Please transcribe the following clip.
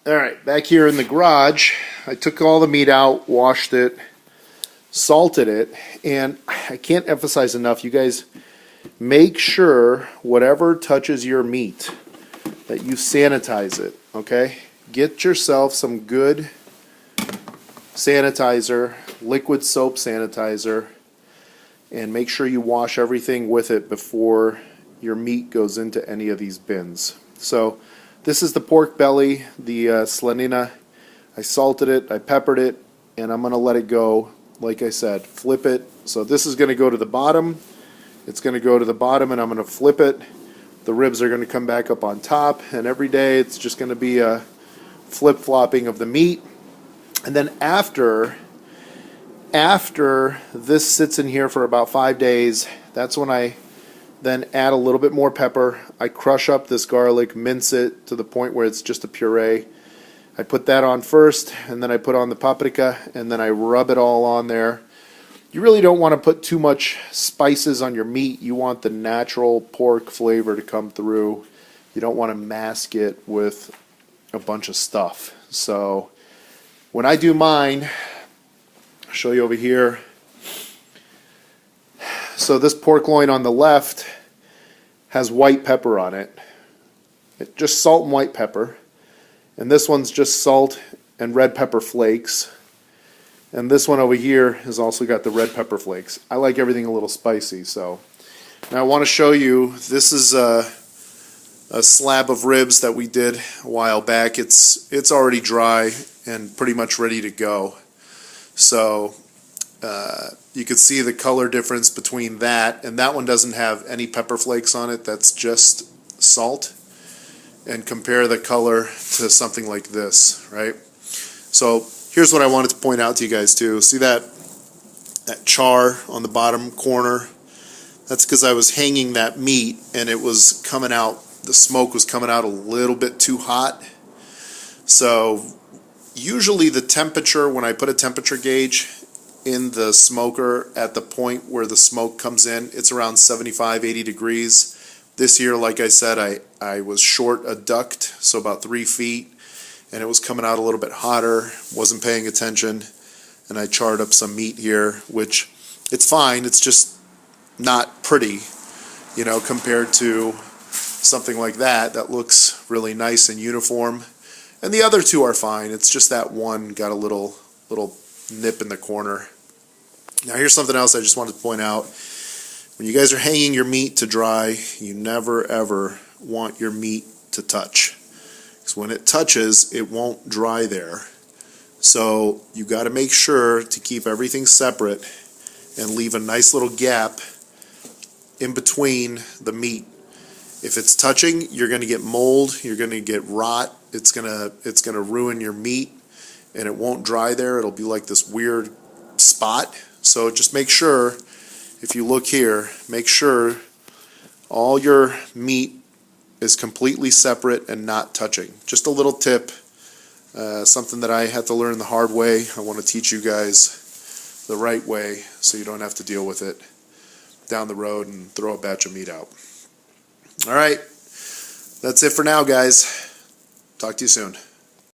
Alright, back here in the garage, I took all the meat out, washed it, salted it, and I can't emphasize enough, you guys, make sure whatever touches your meat that you sanitize it, okay? Get yourself some good sanitizer, liquid soap sanitizer, and make sure you wash everything with it before your meat goes into any of these bins. So this is the pork belly, the slanina. I salted it, I peppered it, and I'm going to let it go. Like I said, flip it. So this is going to go to the bottom. It's going to go to the bottom, and I'm going to flip it. The ribs are going to come back up on top, and every day it's just going to be a flip-flopping of the meat. And then after this sits in here for about 5 days, that's when I then add a little bit more pepper. I crush up this garlic, mince it to the point where it's just a puree. I put that on first, and then I put on the paprika, and then I rub it all on there. You really don't want to put too much spices on your meat. You want the natural pork flavor to come through. You don't want to mask it with a bunch of stuff. So when I do mine, I'll show you over here. So this pork loin on the left has white pepper on it. Just salt and white pepper. And this one's just salt and red pepper flakes. And this one over here has also got the red pepper flakes. I like everything a little spicy, so. Now I want to show you, this is a slab of ribs that we did a while back. It's already dry and pretty much ready to go. So you can see the color difference between that, and that one doesn't have any pepper flakes on it. That's just salt. And compare the color to something like this, right? So here's what I wanted to point out to you guys too. See that char on the bottom corner? That's because I was hanging that meat and it was coming out, the smoke was coming out a little bit too hot. So usually the temperature, when I put a temperature gauge in the smoker at the point where the smoke comes in, it's around 75, 80 degrees. This year, like I said, I was short a duct, so about 3 feet, and it was coming out a little bit hotter, wasn't paying attention, and I charred up some meat here, which it's fine, it's just not pretty, you know, compared to something like that that looks really nice and uniform. And the other two are fine, it's just that one got a little nip in the corner. Now here's something else I just wanted to point out. When you guys are hanging your meat to dry, you never ever want your meat to touch. Because when it touches, it won't dry there. So you got to make sure to keep everything separate and leave a nice little gap in between the meat. If it's touching, you're going to get mold, you're going to get rot, it's going to ruin your meat, and it won't dry there. It'll be like this weird spot. So just make sure, if you look here, make sure all your meat is completely separate and not touching. Just a little tip, something that I had to learn the hard way. I want to teach you guys the right way so you don't have to deal with it down the road and throw a batch of meat out. All right, that's it for now, guys. Talk to you soon.